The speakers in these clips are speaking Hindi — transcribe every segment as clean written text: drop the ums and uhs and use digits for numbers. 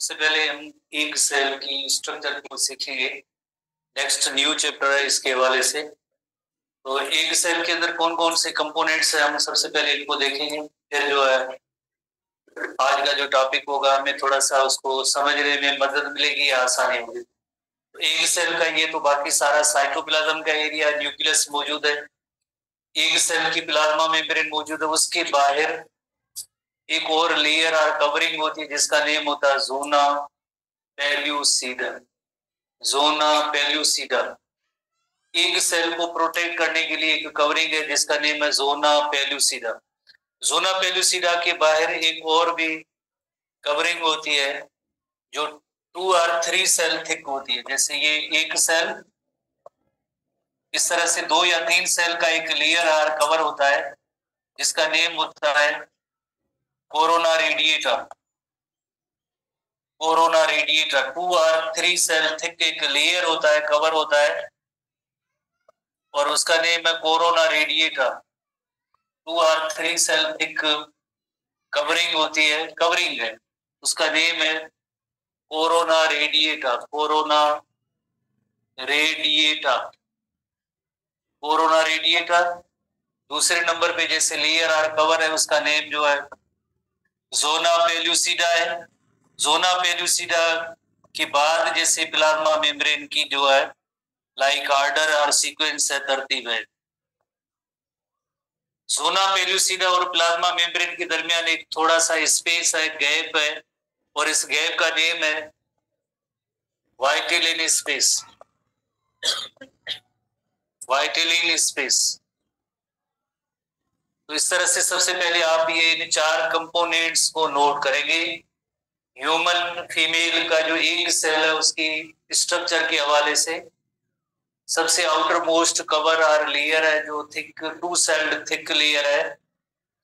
सबसे पहले हम एक सेल की स्ट्रक्चर को सीखेंगे। नेक्स्ट न्यू चैप्टर है इसके हवाले से। तो एक सेल के अंदर कौन कौन से कंपोनेंट्स है, हम सबसे पहले इनको देखेंगे। फिर जो है आज का जो टॉपिक होगा हमें थोड़ा सा उसको समझने में मदद मिलेगी, आसानी होगी। तो एक सेल का ये तो बाकी सारा साइटोप्लाज्म का एरिया, न्यूक्लियस मौजूद है। एक सेल की प्लाज्मा मेम्ब्रेन मौजूद है, उसके बाहर एक और लेयर और कवरिंग होती है जिसका नेम होता है जोना पेल्यूसिडा। जोना पेल्यूसिडा एक सेल को प्रोटेक्ट करने के लिए एक कवरिंग है जिसका नेम है जोना पेल्यूसिडा। जोना पेल्यूसिडा के बाहर एक और भी कवरिंग होती है जो 2 और 3 सेल थिक होती है। जैसे ये एक सेल, इस तरह से 2 या 3 सेल का एक लेयर और कवर होता है जिसका नेम होता है कोरोना रेडिएटर। कोरोना रेडिएटर 2 और 3 सेल थिक एक लेयर होता है, कवर होता है, और उसका नेम है कोरोना रेडिएटर। 2 और 3 सेल थिक कवरिंग होती है, कवरिंग है, उसका नेम है corona radiator. Corona radiator, corona radiator. दूसरे नंबर पे जैसे लेयर और कवर है उसका नेम जो है जोना पेल्यूसिडा है। जोना पेल्यूसिडा के बाद जैसे प्लाज्मा मेम्ब्रेन की जो है लाइक आर्डर और सीक्वेंस है, तरतीब है। जोना पेल्यूसिडा और प्लाज्मा मेम्ब्रेन के दरमियान एक थोड़ा सा स्पेस है, गैप है, और इस गैप का नेम है वाइटेलिन स्पेस। वाइटेलिन स्पेस। तो इस तरह से सबसे पहले आप ये इन 4 कंपोनेंट्स को नोट करेंगे। ह्यूमन फीमेल का जो एक सेल है उसकी स्ट्रक्चर के हवाले से सबसे आउटर मोस्ट कवर और लेयर है जो थिक 2 सेल्ड थिक लेयर है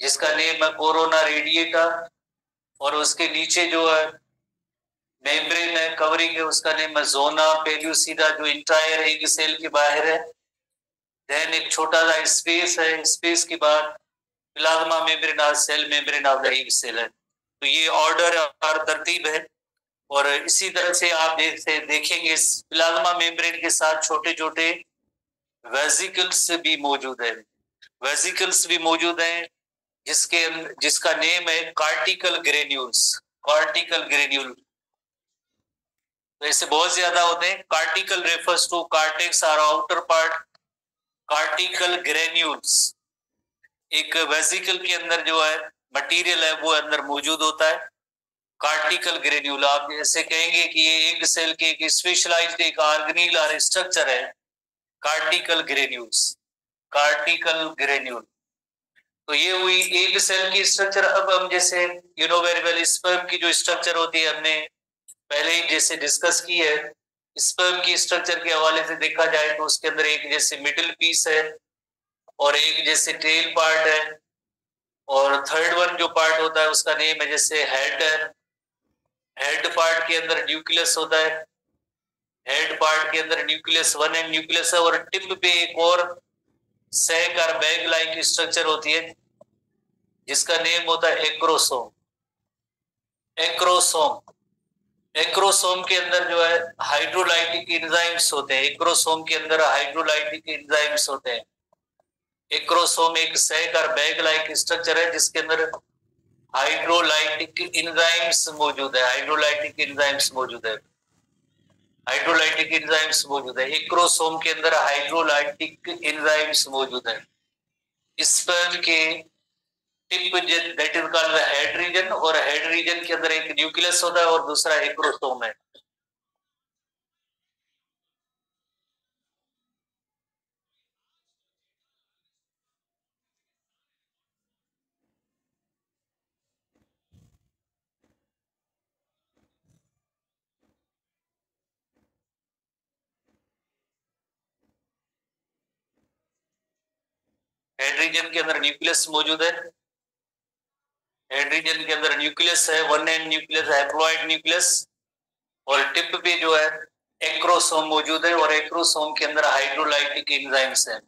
जिसका नेम है कोरोना रेडिएटर, और उसके नीचे जो है मेम्ब्रेन है, कवरिंग है, उसका नेम है जोना पेल्यूसिडा जो इंटायर एक सेल के बाहर है। देन एक छोटा सा स्पेस है, स्पेस के बाद प्लाज्मा मेम्ब्रेन और सेल मेम्ब्रेन ऑफ द एक सेल है। तो ये ऑर्डर और तरतीब है। और इसी तरह से आप देखेंगे प्लाज्मा मेम्ब्रेन के साथ छोटे छोटे वेसिकल्स भी मौजूद है। वेसिकल्स भी मौजूद हैं जिसका नेम है कार्टिकल ग्रेन्यूल्स। कार्टिकल ग्रेन्यूल, तो ऐसे बहुत ज्यादा होते हैं। कार्टिकल रेफर्स टू कार्टेक्स और आउटर पार्ट। कार्टिकल ग्रेन्यूल्स, एक वेसिकल के अंदर जो है मटेरियल है वो अंदर मौजूद होता है। कार्टिकल ग्रेन्यूल, आप जैसे कहेंगे कि ये एक सेल के एक स्पेशलाइज्ड एक ऑर्गेनेल और स्ट्रक्चर है कार्टिकल ग्रेन्यूल्स। कार्टिकल ग्रेन्यूल, तो ये हुई एक सेल की स्ट्रक्चर। अब हम जैसे you know very well sperm की जो स्ट्रक्चर होती है हमने पहले ही जैसे डिस्कस की है। स्पर्म की स्ट्रक्चर के हवाले से देखा जाए तो उसके अंदर एक जैसे मिडिल पीस है और एक जैसे टेल पार्ट है, और थर्ड वन जो पार्ट होता है उसका नेम है जैसे हेड है। हेड पार्ट के अंदर न्यूक्लियस होता है। हेड पार्ट के अंदर न्यूक्लियस 1 एंड न्यूक्लियस है, और टिप पे एक और सैक और बैग लाइक स्ट्रक्चर होती है जिसका नेम होता है एक्रोसोम। एक्रोसोम, एक्रोसोम के अंदर जो है हाइड्रोलाइटिक एंजाइम्स होते हैं। एक्रोसोम के अंदर हाइड्रोलाइटिक एंजाइम्स होते हैं। एक्रोसोम एक सैक और बैग लाइक स्ट्रक्चर है जिसके अंदर हाइड्रोलाइटिक एंजाइम्स मौजूद है। हाइड्रोलाइटिक एंजाइम्स मौजूद है। हाइड्रोलाइटिक एंजाइम्स मौजूद है। एक्रोसोम के अंदर हाइड्रोलाइटिक एंजाइम्स मौजूद है। स्पर्म के tip that is called head region, और हेड रीजन के अंदर एक न्यूक्लियस होता है और दूसरा एक्रोसोम है। हेड रीजन के अंदर न्यूक्लियस मौजूद है। हेड रीजन के अंदर न्यूक्लियस है, 1 एंड न्यूक्लियस, हैप्लॉइड न्यूक्लियस, और टिप पे जो है एक्रोसोम मौजूद है, और एक्रोसोम के अंदर हाइड्रोलाइटिक एंजाइम्स हैं।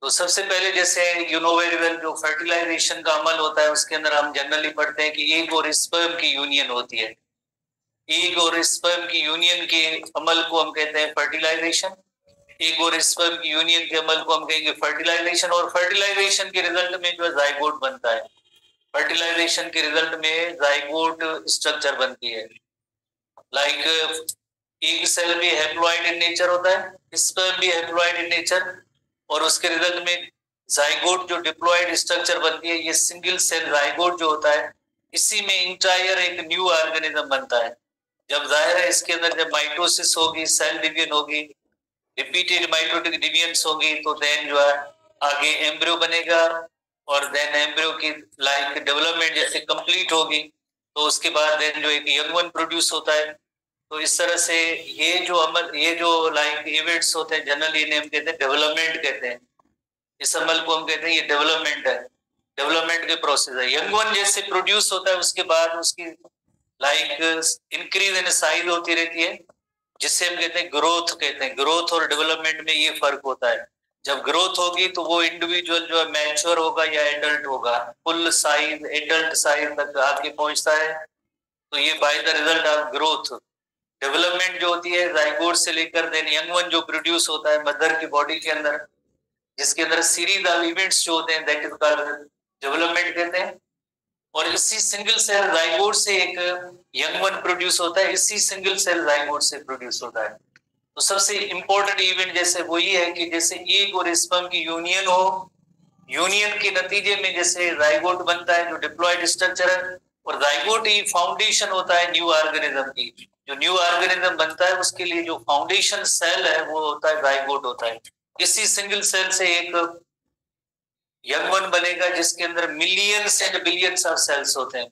तो सबसे पहले जैसे यू नो वेरी वेल जो फर्टिलाइजेशन का अमल होता है उसके अंदर हम जनरली पढ़ते हैं कि एग और स्पर्म की यूनियन होती है। एग और स्पर्म की यूनियन के अमल को हम कहते हैं फर्टिलाइजेशन। एग और स्पर्म की यूनियन के अमल को हम कहेंगे फर्टिलाइजेशन। और फर्टिलाइजेशन के रिजल्ट में जो है जाइगोट बनता है। फर्टिलाइजेशन के रिजल्ट में जाइगोट स्ट्रक्चर बनती है। लाइक एग सेल भी हैप्लॉइड इन नेचर होता है, स्पर्म भी हैप्लॉइड इन नेचर, और उसके रिजल्ट में जाइगोट जो डिप्लॉइड स्ट्रक्चर बनती है, ये सिंगल सेल जाइगोट जो होता है, इसी में इंटायर एक न्यू ऑर्गेनिज्म बनता है। जब जाहिर है इसके अंदर जब माइटोसिस होगी, सेल डिवीजन होगी, रिपीटेड माइटोटिक डिवीजन्स होगी, तो देन जो है आगे एम्ब्रियो बनेगा, और देन एम्ब्रियो की लाइक डेवलपमेंट जैसे कंप्लीट होगी, तो उसके बाद देन जो एक यंग वन प्रोड्यूस होता है। तो इस तरह से ये जो अमल, ये जो लाइक इवेंट्स होते हैं, जनरली इन्हें हम कहते हैं डेवलपमेंट कहते हैं। इस अमल को हम कहते हैं ये डेवलपमेंट है, डेवलपमेंट के प्रोसेस है। यंग वन जैसे प्रोड्यूस होता है, उसके बाद उसकी लाइक इंक्रीज इन साइज होती रहती है, जिससे हम कहते हैं ग्रोथ कहते हैं। ग्रोथ और डेवलपमेंट में ये फर्क होता है। जब ग्रोथ होगी तो वो इंडिविजुअल जो है मैच्योर होगा या एडल्ट होगा, फुल साइज एडल्ट साइज तक आके पहुंचता है, तो ये by the result of growth. Development जो होती है जाइगोट से लेकर देन यंग वन जो प्रोड्यूस होता है मदर की बॉडी के अंदर, जिसके अंदर सीरीज ऑफ इवेंट्स जो होते हैं, दैट इज कॉल्ड डेवलपमेंट कहते हैं। और इसी सिंगल सेल जाइगोट से एक यंग वन प्रोड्यूस होता है, इसी सिंगल सेल जाइगोट से प्रोड्यूस होता है। तो सबसे इंपॉर्टेंट इवेंट जैसे वो ये है कि जैसे एग और स्पर्म की यूनियन हो, यूनियन के नतीजे में जैसे जाइगोट बनता है जो डिप्लॉयड स्ट्रक्चर है, और जाइगोट ही फाउंडेशन होता है न्यू ऑर्गेनिज्म की। जो न्यू ऑर्गेनिज्म बनता है उसके लिए जो फाउंडेशन सेल है वो होता है जाइगोट होता है। इसी सिंगल सेल से एक यंग वन बनेगा जिसके अंदर millions and billions of cells होते हैं।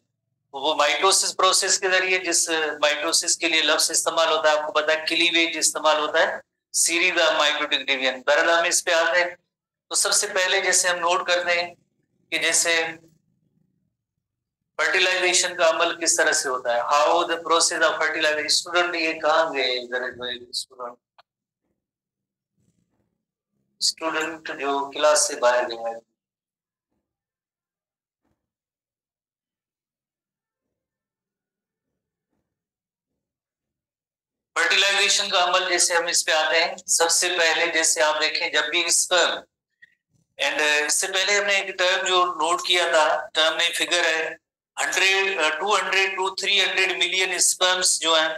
वो माइटोसिस प्रोसेस के जरिए, जिस माइटोसिस के लिए लफ्ज इस्तेमाल होता है आपको पता है, क्लीवेज इस्तेमाल होता है, सीरीज ऑफ माइटोटिक डिवीजन। बहरहाल हम इस पे आते हैं। तो सबसे पहले जैसे हम नोट करते हैं कि जैसे फर्टिलाइजेशन का अमल किस तरह से होता है, how the process of fertilization. Student ये कहाँ गए इधर, स्टूडेंट जो क्लास से बाहर गए। फर्टिलाइजेशन का अमल जैसे हम इस पे आते हैं, सबसे पहले जैसे आप देखें जब भी स्पर्म एंड इससे पहले हमने एक टर्म जो नोट किया था, टर्म में फिगर है 200 टू 300 मिलियन स्पर्म्स जो है,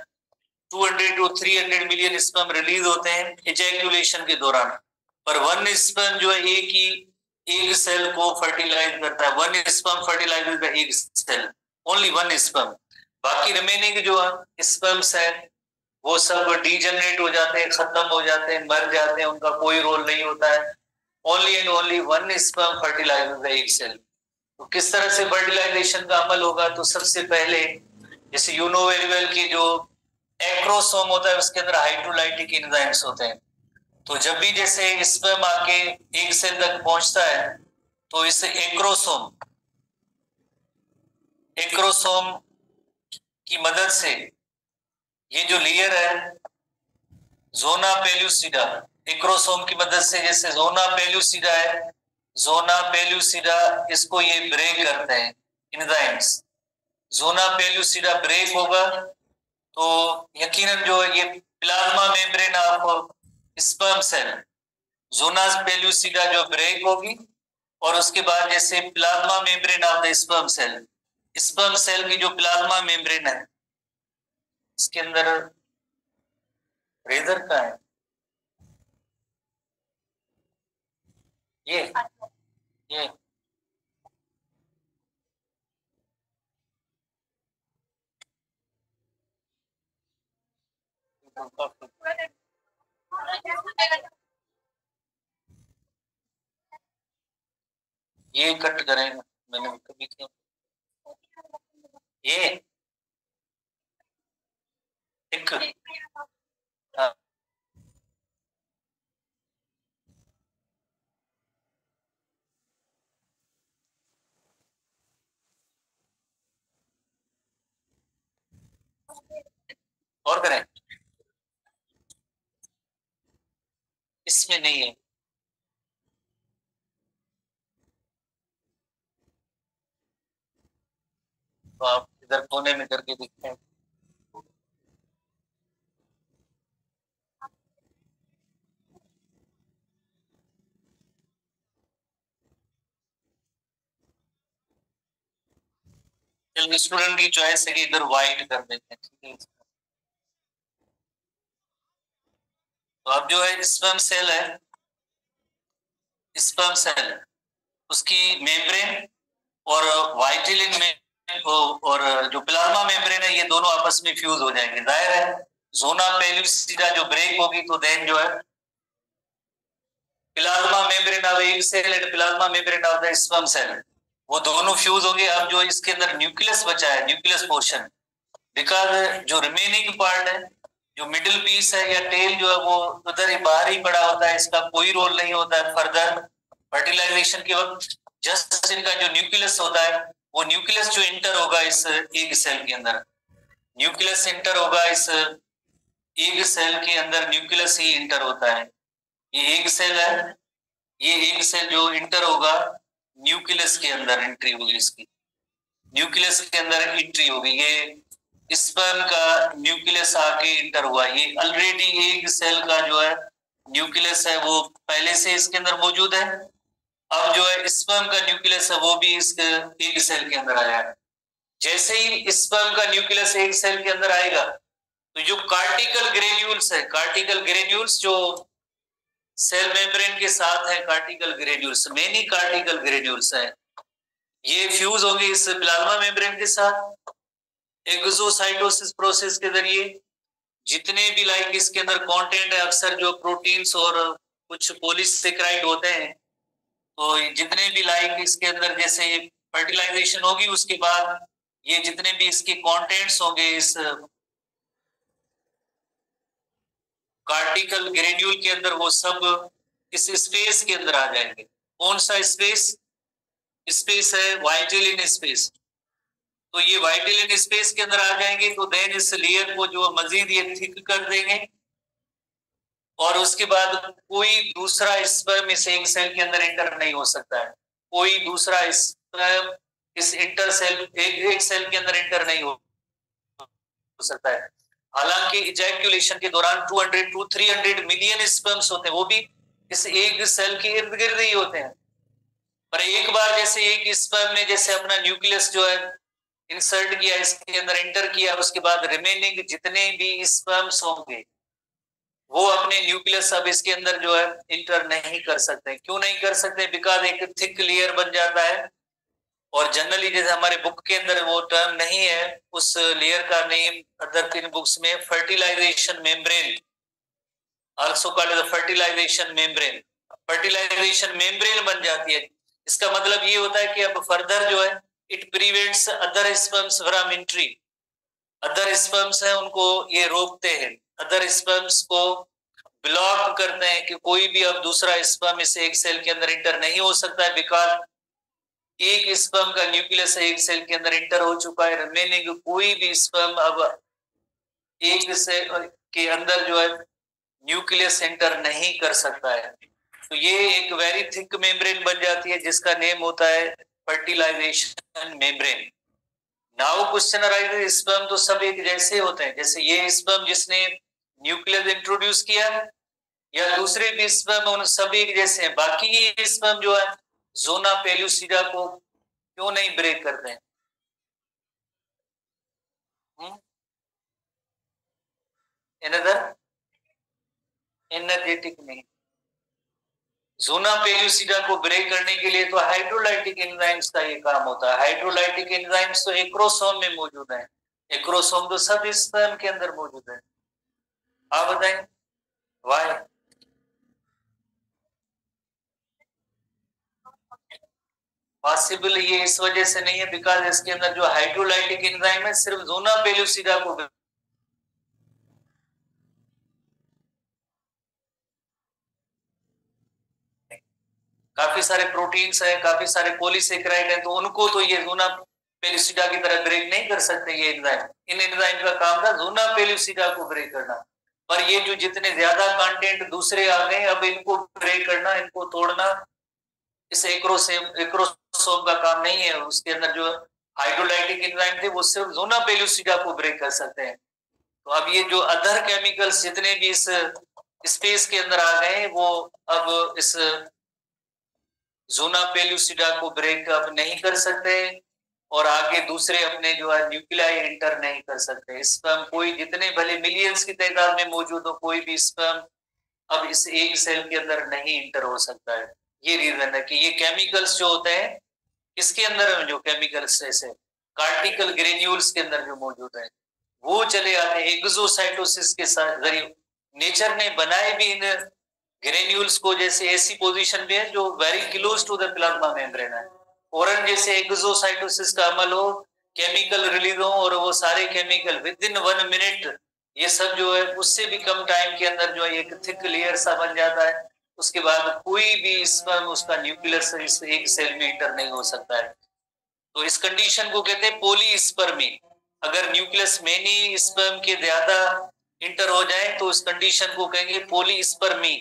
200 टू 300 मिलियन स्पर्म रिलीज होते हैं इजैक्यूलेशन के दौरान। पर वन स्पर्म जो है एक ही एक सेल को फर्टिलाइज करता है। One sperm fertilise the egg cell, only one sperm. बाकी रिमेनिंग जो स्पर्म्स है वो सब डीजनरेट हो जाते हैं, खत्म हो जाते हैं, मर जाते हैं, उनका कोई रोल नहीं होता है। Only and only one sperm fertilise the egg cell. तो किस तरह से फर्टिलाइजेशन का अमल होगा, तो सबसे पहले जैसे यू नो वेरी वेल की जो एक्रोसोम होता है उसके अंदर हाइड्रोलाइटिक एंजाइम्स होते हैं। तो जब भी जैसे स्पर्म आके एग सेल तक पहुंचता है, तो इस एक्रोसोम एक्रोसोम की मदद से ये जो लेयर है जोना पेल्यूसिडा, एक्रोसोम की मदद से जैसे जोना पेल्यूसिडा है, जोना पेल्यूसिडा इसको ये ब्रेक करते हैं एंजाइम्स। जोना पेल्यूसिडा ब्रेक होगा तो यकीनन जो ये plasma membrane of sperm cell, zona pellucida जो ब्रेक होगी, और उसके बाद जैसे plasma membrane of the sperm cell की जो प्लाज्मा मेम्ब्रेन है इसके अंदर रेजर का है ये ये कट करें, मैंने कभी किया ये एक हाँ, और करें, इसमें नहीं है। तो आप इधर कोने में करके देखते हैं। स्टूडेंट की चॉइस है कि इधर व्हाइट कर देते हैं, ठीक है। तो अब जो है स्पर्म सेल है, स्पर्म सेल, उसकी मेम्ब्रेन और वाइटिलिन में और जो प्लाज्मा मेम्ब्रेन है, ये दोनों आपस में फ्यूज हो जाएंगे। जाहिर है जोना पेलुसिडा जो ब्रेक होगी तो देन जो है plasma membrane of egg cell and plasma membrane of the sperm cell, वो दोनों फ्यूज हो गए। अब जो इसके अंदर न्यूक्लियस बचा है, न्यूक्लियस पोर्शन, बिकॉज जो रिमेनिंग पार्ट है, जो मिडिल पीस है या टेल जो है, वो उधर ही बाहर ही पड़ा होता है, इसका कोई रोल नहीं होता है फर्दर फर्टिलाइजेशन के वक्त। जस्ट इनका जो न्यूक्लियस होता है, वो न्यूक्लियस जो इंटर होगा इस एग सेल के अंदर, न्यूक्लियस इंटर होगा इस एग सेल के अंदर, न्यूक्लियस ही इंटर होता है। ये एग सेल है, ये एग सेल जो इंटर होगा न्यूक्लियस के अंदर, एंट्री होगी इसकी, न्यूक्लियस के अंदर एंट्री होगी। ये स्पर्म का न्यूक्लियस आके इंटर हुआ, ये ऑलरेडी एग सेल का जो है न्यूक्लियस है वो पहले से इसके अंदर मौजूद है। अब जो है स्पर्म का न्यूक्लियस है वो भी इस एग सेल के अंदर आया है। जैसे ही स्पर्म का न्यूक्लियस एग सेल के अंदर आएगा तो जो कार्टिकल ग्रेन्यूल्स है, कार्टिकल ग्रेन्यूल्स जो सेल मेम्ब्रेन के साथ है, कार्टिकल ग्रेन्यूल्स, मेनी कार्टिकल ग्रेन्यूल्स है, ये फ्यूज होंगे इस प्लाज्मा मेम्ब्रेन के साथ एक्सोसाइटोसिस प्रोसेस के जरिए। जितने भी लाइक इसके अंदर कंटेंट है, अक्सर जो प्रोटीन्स और कुछ पॉलीसेकेराइड होते हैं, तो जितने भी लाइक इसके अंदर जैसे फर्टिलाइजेशन होगी उसके बाद ये जितने भी इसके कंटेंट्स होंगे इस कार्टिकल ग्रेन्यूल के अंदर, वो सब इस स्पेस के अंदर आ जाएंगे। कौन सा स्पेस? स्पेस है वाइटिलिन स्पेस। तो ये वाइटिलिन स्पेस के अंदर आ जाएंगे तो देन इस लेयर को जो मजीद ये थिक कर देंगे और उसके बाद कोई दूसरा स्पर्म इस एग सेल के अंदर इंटर नहीं हो सकता है, कोई दूसरा स्पर्म इस इंटर सेल एग सेल के अंदर इंटर नहीं हो सकता है। हालांकि इजैक्यूलेशन के दौरान 200 to 300 मिलियन स्पर्म्स होते हैं, वो भी इस एग सेल के इर्द गिर्द ही होते हैं। पर एक बार जैसे एक स्पर्म ने जैसे अपना न्यूक्लियस जो है इंसर्ट किया, इसके अंदर इंटर किया, उसके बाद रिमेनिंग जितने भी स्पर्म्स होंगे वो अपने न्यूक्लियस अब इसके अंदर जो है इंटर नहीं कर सकते। क्यों नहीं कर सकते? बिकॉज एक थिक लेयर बन जाता है और जनरली जैसे हमारे बुक के अंदर वो टर्म नहीं है, उस लेयर का नेम अदर तीन बुक्स में fertilisation membrane, also called as fertilisation membrane, fertilisation membrane बन जाती है। इसका मतलब ये होता है कि अब फर्दर जो है it prevents other sperms from entry, other sperms है उनको ये रोकते हैं, अदर स्पर्म्स को ब्लॉक करते हैं कि कोई भी अब दूसरा स्पर्म इस एग सेल के अंदर इंटर नहीं हो सकता है। बिकॉज एक स्पर्म का न्यूक्लियस एग सेल के अंदर इंटर हो चुका है, रिमेनिंग कोई भी स्पर्म अब एग सेल के अंदर जो है न्यूक्लियस एंटर नहीं कर सकता है। तो ये एक वेरी थिक मेम्ब्रेन बन जाती है जिसका नेम होता है fertilisation membrane. Now question arise, sperm तो सब एक जैसे होते हैं, जैसे ये स्पर्म जिसने न्यूक्लियस इंट्रोड्यूस किया या दूसरे भी स्पर्म, उन सब एक जैसे हैं, बाकी ये स्पर्म जो है जोना पेलुसिडा को क्यों नहीं ब्रेक करते हैं? अनदर एनर्जेटिक नहीं, जोना पेलुसिडा को ब्रेक करने के लिए तो हाइड्रोलाइटिक एंजाइम्स का ये काम होता है। हाइड्रोलाइटिक एंजाइम्स तो एक्रोसोम में मौजूद है, एक्रोसोम तो सब स्पर्म के अंदर मौजूद है। आप बताएं वाई? पॉसिबल ये इस वजह से नहीं है बिकॉज इसके अंदर जो हाइड्रोलाइटिक एंजाइम है सिर्फ जोना पेलुसिडा को, काफी सारे प्रोटीन्स है, काफी सारे पॉलीसेकेराइड है, तो उनको तो ये जोना पेलुसिडा की तरह ब्रेक नहीं कर सकते ये एंजाइम। इन एंजाइम का काम था जोना पेलुसिडा को ब्रेक करना। पर ये जो जितने ज्यादा कंटेंट दूसरे आ गए, अब इनको ब्रेक करना, इनको तोड़ना इस एक्रोसोम का काम नहीं है। उसके अंदर जो हाइड्रोलाइटिक एंजाइम थे वो सिर्फ जोना पेलुसिडा को ब्रेक कर सकते हैं। तो अब ये जो अदर केमिकल्स जितने भी इस स्पेस के अंदर आ गए, वो अब इस जोना पेलुसिडा को ब्रेक अब नहीं कर सकते। और आगे दूसरे अपने जो है न्यूक्लियाई इंटर नहीं कर सकते। स्पर्म कोई जितने भले मिलियंस की तादाद में मौजूद हो, कोई भी स्पर्म अब इस एक सेल के अंदर नहीं इंटर हो सकता है। ये रीजन है कि ये केमिकल्स जो होते हैं, इसके अंदर जो केमिकल्स जैसे कार्टिकल ग्रेन्यूल्स के अंदर जो मौजूद है, वो चले आते हैं एक्सोसाइटोसिस के साथ जरिए। नेचर ने बनाए भी इन ग्रेन्यूल्स को जैसे ऐसी पोजीशन पे है जो very close to the plasma membrane है। फौरन जैसे एक्सोसाइटोसिस का अमल हो, केमिकल रिलीज हो और वो सारे केमिकल विद इन 1 मिनट ये सब जो है उससे भी कम टाइम के अंदर जो है एक थिक लेयर सा बन जाता है। उसके बाद कोई भी स्पर्म उसका न्यूक्लियर इस एक सेल में इंटर नहीं हो सकता है। तो इस कंडीशन को कहते हैं पॉलीस्पर्मी। अगर न्यूक्लियस मेनी स्पर्म के ज्यादा इंटर हो जाए तो उस कंडीशन को कहेंगे पॉलीस्पर्मी।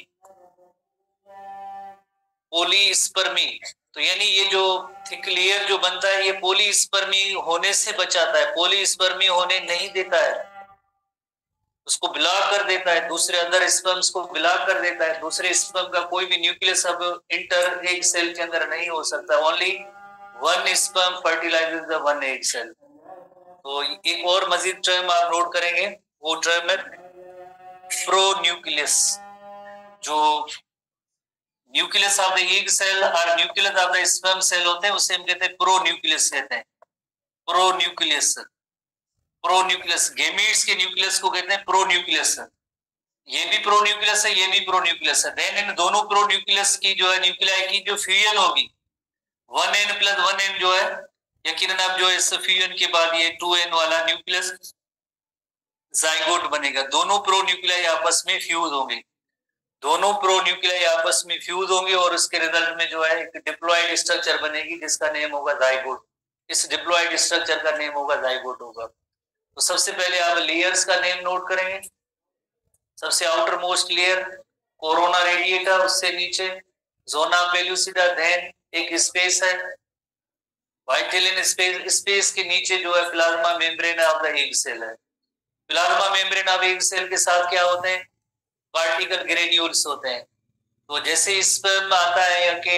पॉलीस्पर्मी तो यानी ये जो थिक लेयर जो बनता है ये पॉलीस्पर्मी होने से बचाता है, पॉलीस्पर्मी होने नहीं देता है, उसको ब्लॉक कर देता है, दूसरे अदर स्पर्म्स को ब्लॉक कर देता है। दूसरे स्पर्म का कोई भी न्यूक्लियस अब इंटर एक सेल के अंदर नहीं हो सकता। Only one sperm fertilizes the one egg cell. तो एक और मजीद टर्म आप नोट करेंगे, वो टर्म है प्रोन्यूक्लियस। जो nucleus of the egg cell और nucleus of the sperm cell होते हैं उसे हम कहते हैं प्रोन्यूक्लियस कहते हैं। प्रोन्यूक्लियस, प्रोन्यूक्लियस गेमीट्स के न्यूक्लियस को कहते हैं प्रोन्यूक्लियस। ये भी प्रोन्यूक्लियस है, ये भी प्रोन्यूक्लियस है। देन इन दोनों प्रोन्यूक्लियस की जो है न्यूक्लियाई की जो फ्यूजन होगी 1n + 1n जो है, यकीनन अब जो इस फ्यूजन के बाद ये 2n वाला न्यूक्लियस जाइगोट बनेगा। दोनों प्रोन्यूक्लियाई आपस में फ्यूज होंगे, दोनों प्रोन्यूक्लियाई आपस में फ्यूज होंगे और उसके रिजल्ट में जो है एक डिप्लॉइड स्ट्रक्चर बनेगी जिसका नेम होगा जाइगोट। इस डिप्लॉइड स्ट्रक्चर का नेम होगा जाइगोट होगा। तो सबसे पहले आप लेयर्स का नेम नोट करेंगे। सबसे outermost layer corona radiata, उससे नीचे जोना पेलुसिडा, देन एक स्पेस है वाइटिलिन स्पेस, स्पेस के नीचे जो है plasma membrane of the egg cell है। Plasma membrane of egg cell के साथ क्या होते हैं, पार्टिकल ग्रेन्यूल्स होते हैं। तो जैसे स्पर्म आता है या कि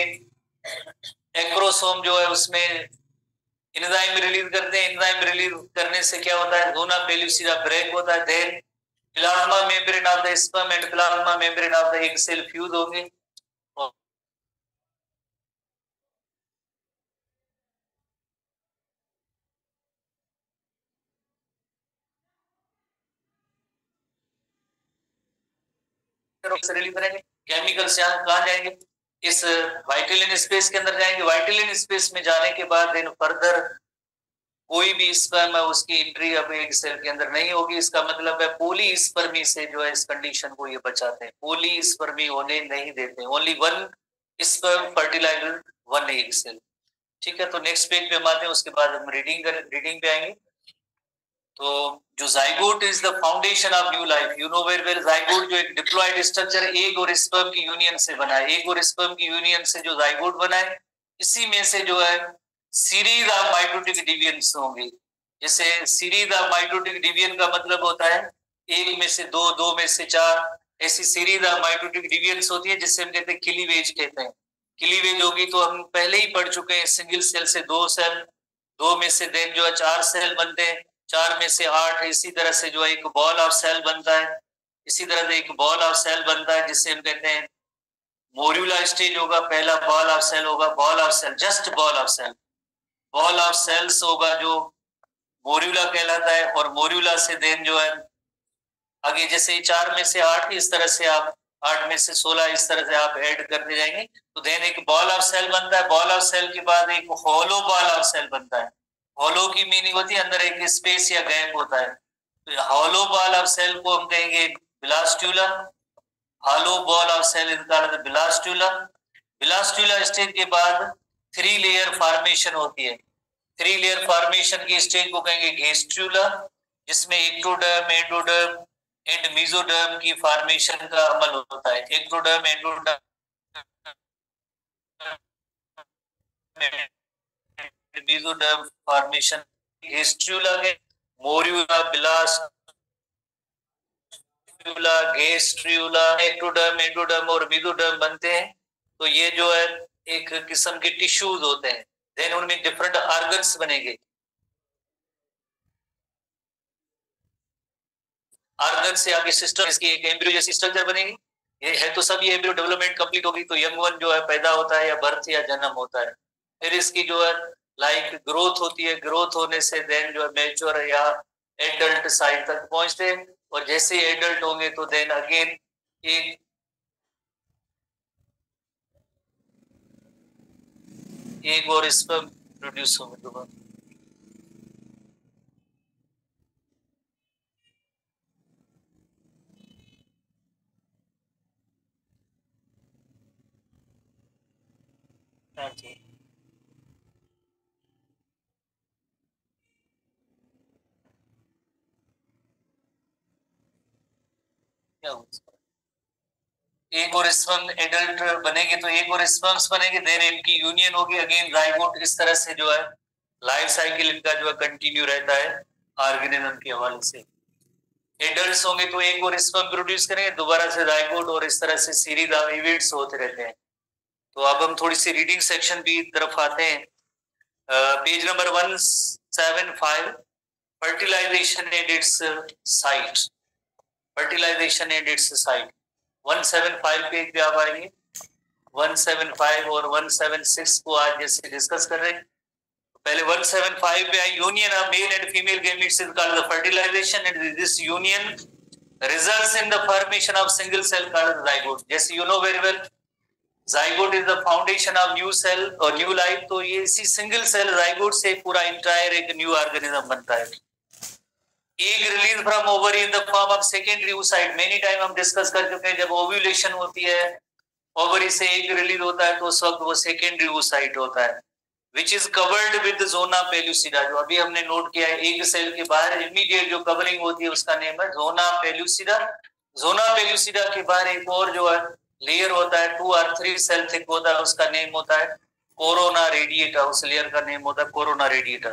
एक्रोसोम जो है उसमें एंजाइम रिलीज करते हैं, एंजाइम रिलीज करने से क्या होता है, जोना पेलुसिडा ब्रेक होता है। Then plasma membrane of the sperm and plasma membrane of the egg cell fuse होंगे। केमिकल्स यहाँ कहाँ जाएंगे, इस वाइटिलिन स्पेस के अंदर जाएंगे। वाइटिलिन स्पेस में जाने के बाद देन फर्दर कोई भी स्पर्म है उसकी एंट्री अब एक सेल के अंदर नहीं होगी। इसका मतलब है पॉलीस्पर्मी से जो है इस कंडीशन को ये बचाते हैं, पॉलीस्पर्मी होने नहीं देते। Only one sperm fertiliser one egg cell. ठीक है, तो नेक्स्ट पेज पे हम आते हैं, उसके बाद हम रीडिंग पे आएंगे। तो जो zygote is the foundation of new life. You know very well, zygote जो एक डिप्लॉइड स्ट्रक्चर एग और स्पर्म की यूनियन से बना है। एग और स्पर्म की यूनियन से जो जाइगोट बना है, इसी में से जो है सीरीज ऑफ माइटोटिक डिवीजन्स होंगे। जैसे सीरीज ऑफ माइटोटिक डिवीजन का मतलब होता है एक में से दो, दो में से चार, ऐसी सीरीज ऑफ माइटोटिक डिवीजन्स होती है जिससे हम कहते हैं क्लीवेज कहते हैं। क्लीवेज होगी तो हम पहले ही पढ़ चुके हैं, सिंगल सेल से 2 सेल, 2 में से देन जो है 4 सेल बनते हैं, 4 में से 8, इसी तरह से जो है एक बॉल ऑफ सेल बनता है। इसी तरह से एक बॉल ऑफ सेल बनता है जिससे हम कहते हैं मोर्यूला स्टेज होगा, पहला बॉल ऑफ सेल होगा, ball of cell, just ball of cell, ball of cells होगा जो मोर्यूला कहलाता है। और मोर्यूला से देन जो है आगे जैसे 4 में से 8, इस तरह से आप 8 में से 16, इस तरह से आप ऐड करते जाएंगे तो देन एक बॉल ऑफ सेल बनता है। बॉल ऑफ सेल के बाद एक होलो बॉल ऑफ सेल बनता है। होलो की मीनिंग होती है अंदर एक स्पेस या गैप होता है। तो होलो बॉल ऑफ सेल को हम कहेंगे blastula. Hollow ball of cell is called blastula. Blastula stage के बाद 3 लेयर फॉर्मेशन होती है। 3 लेयर फॉर्मेशन की स्टेज को कहेंगे गेस्ट्रुला, जिसमें एक्टोडर्म, एंडोडर्म एंड मेसोडर्म की फॉर्मेशन का अमल होता है। एक्टोडर्म, एंडोडर्म, मेसोडर्म फॉर्मेशन गेस्ट्रुला के मोर्यूला, ब्लास्टुला, गेस्ट्रुला, एक्टोडर्म, एंडोडर्म और मेसोडर्म बनते हैं। तो ये जो है एक किस्म के टिश्यूज होते हैं। देन उनमें डिफरेंट ऑर्गन्स बनेंगे, ऑर्गन से आगे सिस्टम, इसकी एक एम्ब्रियो जैसी स्ट्रक्चर बनेगी। ये है तो सब, ये एम्ब्रियो डेवलपमेंट कंप्लीट होगी तो यंग वन जो है पैदा होता है या बर्थ या जन्म होता है। फिर इसकी जो है लाइक ग्रोथ होती है, ग्रोथ होने से देन जो है मैच्योर या एडल्ट साइड तक पहुंचते हैं, और जैसे एडल्ट होंगे तो देन अगेन एक और स्पर्म प्रोड्यूस होंगे दोबारा। एक और स्पर्म एडल्ट बनेंगे तो एक और स्पर्म्स बनेंगे, देन इनकी यूनियन होगी, अगेन जाइगोट। इस तरह से जो है लाइफ साइकिल इनका जो है कंटिन्यू रहता है ऑर्गेनिज्म के हवाले से। एडल्ट्स होंगे तो एक और स्पर्म प्रोड्यूस करेंगे, दोबारा से जाइगोट, और इस तरह से सीरीज ऑफ इवेंट्स होते रहते हैं। तो अब हम थोड़ी सी रीडिंग सेक्शन की तरफ आते हैं। Page number 175, fertilisation at its site. Fertilisation at its site 175 page पे आप आएंगे। 175 और 176 को आज जैसे डिस्कस कर रहे हैं, पहले 175 पे आई, union of male and female gametes is called the fertilization and this union results in the formation of single cell called zygote। जैसे you know very well, zygote is the foundation of new cell और new life। तो ये इसी सिंगल सेल zygote से पूरा इंटायर एक न्यू ऑर्गेनिज्म बनता है। Egg release from ovary in the form of secondary oocyte। Many time हम डिस्कस कर चुके हैं, जब ओव्यूलेशन होती है ओवरी से एग रिलीज होता है तो उस वक्त वो सेकेंडरी oocyte होता है, which is covered with zona pellucida। जो अभी हमने नोट किया है, एग सेल के बाहर इमीडिएट जो कवरिंग होती है उसका नेम है जोना पेल्यूसिडा। जोना पेल्यूसिडा के बाहर एक और जो है लेयर होता है 2 और 3 सेल थिक होता है, उसका नेम होता है कोरोना रेडिएटा। उस लेयर का नेम होता है कोरोना रेडिएटा।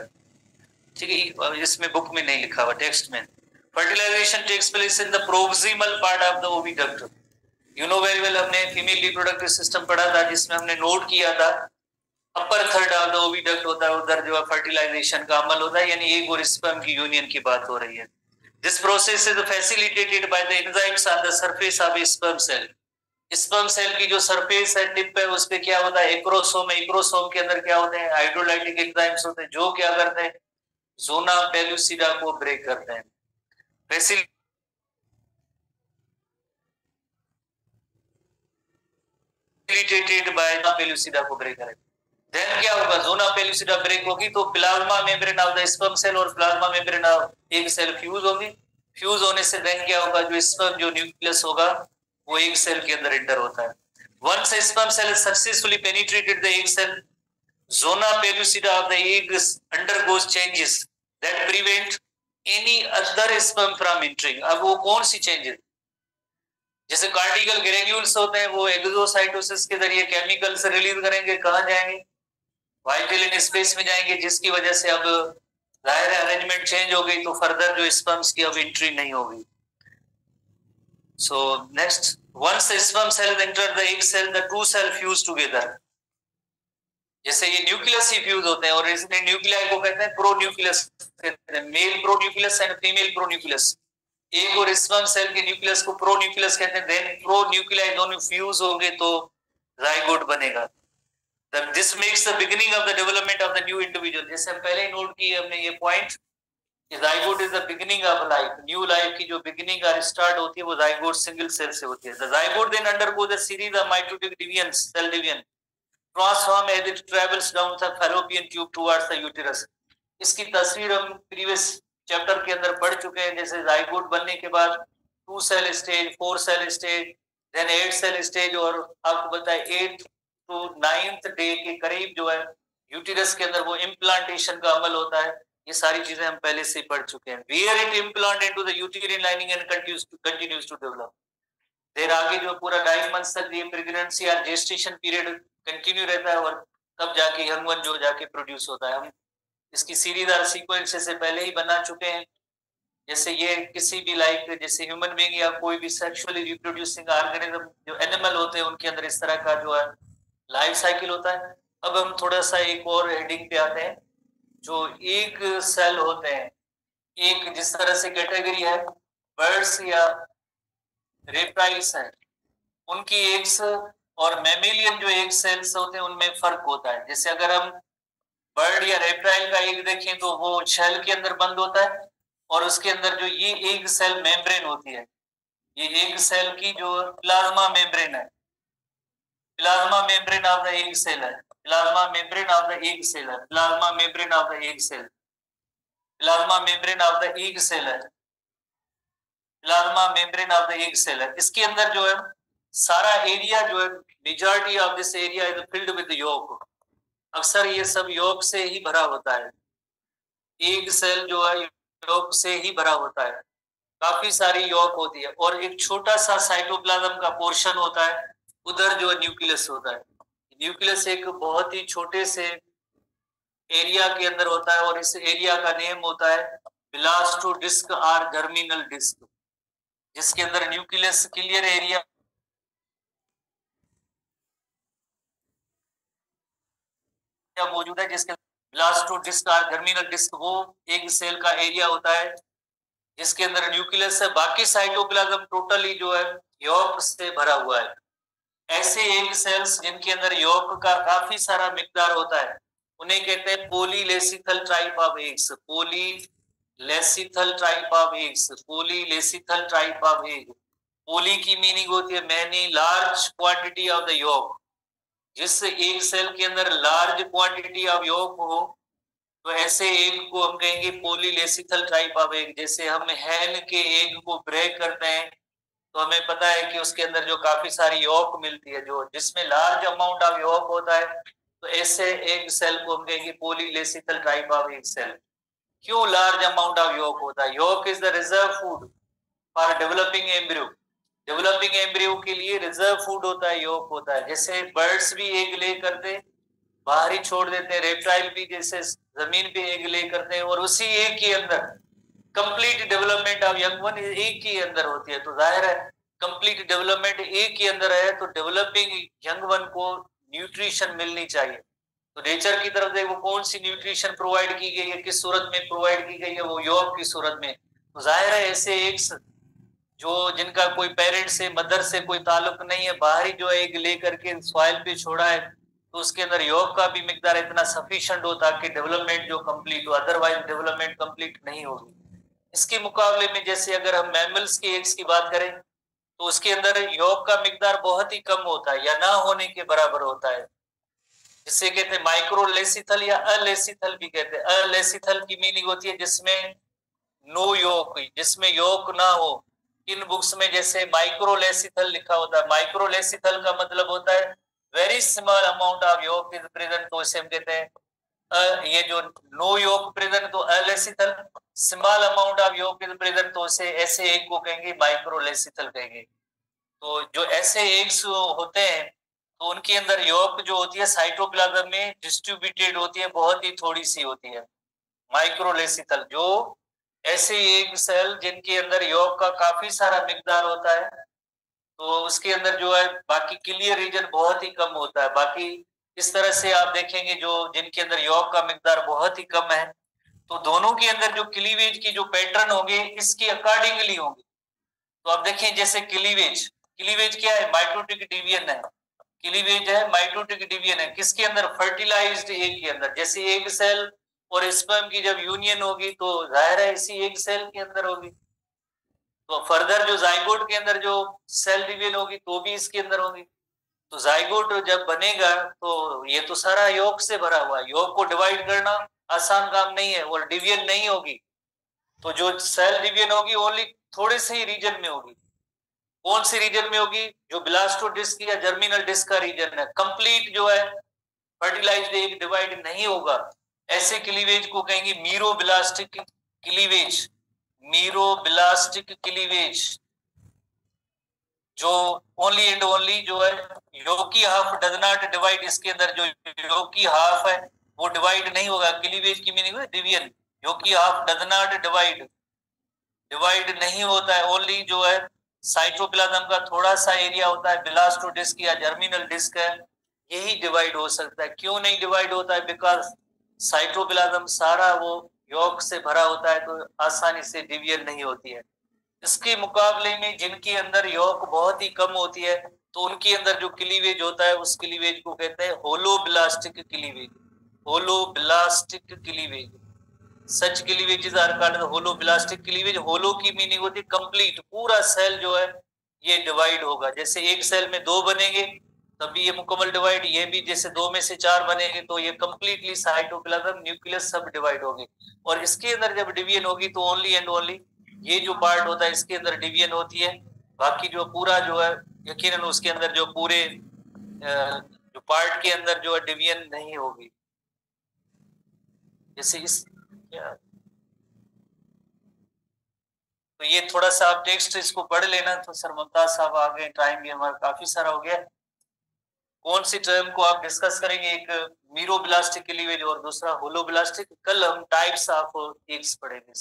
ठीक है, इसमें बुक में नहीं लिखा हुआ, टेक्स्ट में। Fertilisation takes place in the proximal part of the oviduct. You know very well, हमने फीमेल रिप्रोडक्टिव सिस्टम पढ़ा था जिसमें हमने नोट किया था upper third of the oviduct होता है, उधर जो है फर्टिलाइजेशन का अमल होता है, यानी एग और स्पर्म की यूनियन की बात हो रही है। This process is facilitated by the enzymes on the surface of sperm cell. Sperm cell की जो सरफेस है, टिप है, उस पे क्या होता है, एक्रोसोम है। एक्रोसोम के अंदर क्या होते हैं, हाइड्रोलाइटिक एंजाइम्स होते हैं, जो क्या करते हैं, जोना पेल्यूसिडा को ब्रेक करते हैं। फैसिलिटेटेड बाय पेल्यूसिडा को ब्रेक करें। देन क्या होगा, जोना पेल्यूसिडा ब्रेक होगी तो plasma membrane of the sperm cell और plasma membrane of egg cell fuse होगी। फ्यूज होने से देन क्या होगा, जो स्पर्म जो न्यूक्लियस होगा वो एग सेल के अंदर एंटर होता है। Once sperm cell successfully penetrated the egg cell, zona pellucida of the egg undergoes changes that prevent any other sperm from entering। अब वो कौन सी चेंजेस, जैसे कार्टिकल ग्रेन्यूल्स होते हैं, वो एक्सोसाइटोसिस के जरिए केमिकल्स रिलीज करेंगे, कहाँ जाएंगे, वाइटल इन स्पेस में जाएंगे, जिसकी वजह से अब जाहिर है अरेंजमेंट चेंज हो गई, तो फर्दर जो स्पर्म्स की अब एंट्री नहीं होगी। So next, once sperm cell enter the egg cell, the two cell fuse together. जैसे ये न्यूक्लियस ही फ्यूज होते हैं, और इसमें न्यूक्लियाई को कहते हैं प्रोन्यूक्लियस, कहते हैं male pronucleus and female pronucleus. Egg और स्पर्म सेल के न्यूक्लियस को प्रोन्यूक्लियस कहते हैं। देन प्रोन्यूक्लियाई दोनों फ्यूज होंगे तो जाइगोट बनेगा। This makes the beginning of the development of the new individual. जैसे हम पहले ही नोट किए हमने ये point, zygote is the beginning of life. New life की जो बिगिनिंग और स्टार्ट होती है वो जाइगोट सिंगल सेल से होती है। The zygote then undergoes a series of mitotic division, cell division, transform as it travels down the fallopian tube towards the uterus. इसकी तस्वीर हम प्रीवियस चैप्टर के अंदर पढ़ चुके हैं। जैसे जाइगोट बनने के बाद 2 cell stage, 4 cell stage, then 8 cell stage, और आपको बताया 8 to 9th डे के करीब जो है यूटेरस के अंदर वो इम्प्लांटेशन का अमल होता है। ये सारी चीजें हम पहले से ही पढ़ चुके हैं। Where it implant into the uterine lining and continues to develop. There आगे जो पूरा 9 मंथ्स तक ये प्रेगनेंसी या जेस्टेशन पीरियड कंटिन्यू रहता है, और तब जाके यंग वन जो जाके प्रोड्यूस होता है। हम इसकी सीरीज और सीक्वेंस से पहले ही बना चुके हैं। जैसे ये किसी भी लाइक जैसे ह्यूमन बीइंग या कोई भी सेक्सुअली रिप्रोड्यूसिंग ऑर्गेनिज्म जो एनिमल होते हैं उनके अंदर इस तरह का जो है लाइफ साइकिल होता है। अब हम थोड़ा सा एक और हेडिंग पे आते हैं। जो एक सेल होते हैं, एक जिस तरह से कैटेगरी है बर्ड्स या रेप्टाइल्स है, उनकी एग्स और मैमेलियन जो एग सेल्स होते हैं उनमें फर्क होता है। जैसे अगर हम बर्ड या रेप्टाइल का एग देखें तो वो शेल के अंदर बंद होता है, और उसके अंदर जो ये एग सेल मेम्ब्रेन होती है, ये एग सेल की जो प्लाज्मा मेम्ब्रेन है, plasma membrane of the egg cell है, plasma membrane of the egg cell है, plasma membrane of the egg cell, plasma membrane of the egg cell है, plasma membrane of the egg cell है। इसके अंदर जो है सारा एरिया जो है, majority of this area is filled with yolk. अक्सर ये सब यॉक से ही भरा होता है, एग सेल जो है यॉक से ही भरा होता है, काफी सारी यॉक होती है, और एक छोटा सा साइटोप्लाज्म का पोर्शन होता है, उधर जो न्यूक्लियस होता है। न्यूक्लियस एक बहुत ही छोटे से एरिया के अंदर होता है, और इस एरिया का नेम होता है ब्लास्टो डिस्क और जर्मिनल डिस्क, जिसके अंदर न्यूक्लियस क्लियर एरिया मौजूद है, जिसके ब्लास्टो डिस्क और जर्मिनल डिस्क वो एक सेल का एरिया होता है जिसके अंदर न्यूक्लियस है। बाकी साइटोप्लाज्म टोटली जो है यॉक से भरा हुआ है। ऐसे एग सेल्स जिनके अंदर यॉक का काफी सारा मिकदार होता है उन्हें कहते हैं polylecithal type of eggs, polylecithal type of eggs, polylecithal type of egg. Poly की मीनिंग होती है many, large quantity of the yolk. जिस एग सेल के अंदर लार्ज क्वांटिटी ऑफ यॉक हो तो ऐसे एग को हम कहेंगे पॉलीलेसिथल टाइप ऑफ एग। जैसे हम हैन के एग को ब्रेक करते हैं तो हमें पता है कि उसके अंदर जो काफी सारी यॉक मिलती है, जो जिसमें लार्ज अमाउंट ऑफ यॉक होता है, तो ऐसे एग सेल को हम कहेंगे polylecithal type of egg cell. क्यों लार्ज अमाउंट ऑफ यॉक होता है? Yolk is the reserve food for developing embryo. Developing embryo के लिए रिजर्व फूड होता है, यॉक होता है। जैसे बर्ड्स भी एग ले करते बाहर ही छोड़ देते हैं, रेप्टाइल भी जैसे जमीन पे एग ले करते हैं, और उसी एग के अंदर complete development of young one एक के अंदर होती है। तो जाहिर है कंप्लीट डेवलपमेंट एक के अंदर है तो डेवलपिंग यंग वन को न्यूट्रिशन मिलनी चाहिए। तो नेचर की तरफ से वो कौन सी न्यूट्रिशन प्रोवाइड की गई है, किस सूरत में प्रोवाइड की गई है? वो यॉक की सूरत में। तो जाहिर है ऐसे एग्स जो जिनका कोई पेरेंट से मदर से कोई ताल्लुक नहीं है, बाहरी जो एग लेकर के सॉइल पे छोड़ा है, तो उसके अंदर यॉक का भी मिकदार इतना सफिशिएंट होता कि डेवलपमेंट जो कंप्लीट हो, अदरवाइज डेवलपमेंट कंप्लीट नहीं होगी। इसके मुकाबले में जैसे अगर हम मैमल्स के एग्स की बात करें तो उसके अंदर यॉक का मिकदार बहुत ही कम होता है या ना होने के बराबर होता है, जिसे कहते हैं माइक्रोलेसिथल या अलेसिथल भी कहते हैं। अलेसिथल की मीनिंग होती है जिसमें नो योक, जिसमें योक ना हो। इन बुक्स में जैसे माइक्रोलेसिथल लिखा होता है, माइक्रोलेसिथल का मतलब होता है very small amount of yolk is present, तो इसे हम कहते हैं ये जो नो योक प्रेजेंट तो alecithal, small amount of yolk is present तो उसे ऐसे एग को कहेंगे माइक्रोलेसिथल कहेंगे। तो जो ऐसे एग्स होते हैं तो उनके अंदर योक जो होती है साइटोप्लाज्म में डिस्ट्रीब्यूटेड होती है, बहुत ही थोड़ी सी होती है। माइक्रोलेसिथल जो ऐसे एग सेल जिनके अंदर यॉक का काफी सारा मिकदार होता है, तो उसके अंदर जो है बाकी क्लियर रीजन बहुत ही कम होता है। बाकी इस तरह से आप देखेंगे जो जिनके अंदर यॉक का मिकदार बहुत ही कम है, तो दोनों के अंदर जो क्लीवेज की जो पैटर्न होंगे इसके अकॉर्डिंगली होंगे। तो आप देखें जैसे क्लीवेज, क्लीवेज क्या है? माइटोटिक डिवीजन है। क्लीवेज है माइटोटिक डिवीजन है किसके अंदर? फर्टिलाइज्ड एग के अंदर। जैसे एग सेल और स्पर्म की जब यूनियन होगी तो जाहिर है इसी एग सेल के अंदर होगी। तो फर्दर जो जाइगोट के अंदर जो सेल डिवीजन होगी तो भी इसके अंदर होगी। तो जाइगोट जब बनेगा तो ये तो सारा यॉक से भरा हुआ है। यॉक को डिवाइड करना आसान काम नहीं है, और डिवीजन नहीं होगी तो जो सेल डिवीजन होगी ओनली थोड़े से ही रीजन में होगी। कौन सी रीजन में होगी? जो ब्लास्टो डिस्क या जर्मिनल डिस्क का रीजन है। कंप्लीट जो है फर्टिलाइज्ड एग डिवाइड नहीं होगा। ऐसे क्लीवेज को कहेंगे मीरोब्लास्टिक क्लीवेज, मीरोब्लास्टिक क्लीवेज, जो ओनली एंड ओनली जो है yolky half does not divide. इसके अंदर जो योकी हाफ है वो डिवाइड नहीं होगा। क्लीवेज की मीनिंग है division. Yolky half does not divide, divide नहीं होता है। ओनली जो है साइटोप्लाज्म का थोड़ा सा एरिया होता है, ब्लास्टो डिस्क या जर्मिनल डिस्क है, यही डिवाइड हो सकता है। क्यों नहीं डिवाइड होता है? बिकॉज साइटोप्लाज्म सारा वो यॉर्क से भरा होता है, तो आसानी से डिवीजन नहीं होती है। इसके मुकाबले में जिनके अंदर यॉर्क बहुत ही कम होती है, तो उनके अंदर जो क्लीवेज होता है उस क्लीवेज को कहते हैं holoblastic cleavage. Holoblastic cleavage, such cleavage are called holoblastic cleavage. Holo की मीनिंग होती है कंप्लीट, पूरा सेल जो है ये डिवाइड होगा। जैसे एक सेल में दो बनेंगे तभी ये मुकम्मल डिवाइड, ये भी जैसे दो में से चार बनेंगे तो ये कंप्लीटली साइटोप्लाज्म न्यूक्लियस सब डिवाइड होगी। और इसके अंदर जब डिवीजन होगी तो ओनली एंड ओनली ये जो पार्ट होता है इसके अंदर डिवीजन होती है। बाकी जो पूरा जो है यकीनन उसके अंदर जो पूरे जो पार्ट के अंदर जो है डिवीजन नहीं होगी। जैसे इस तो ये थोड़ा सा आप टेक्स्ट इसको पढ़ लेना। तो सर मुमताज साहब आ गए, टाइम भी हमारा काफी सारा हो गया। कौन सी टर्म को आप डिस्कस करेंगे? एक मीरोब्लास्टिक क्लीवेज और दूसरा होलोब्लास्टिक। कल हम टाइप्स ऑफ एग्स पढ़ेंगे।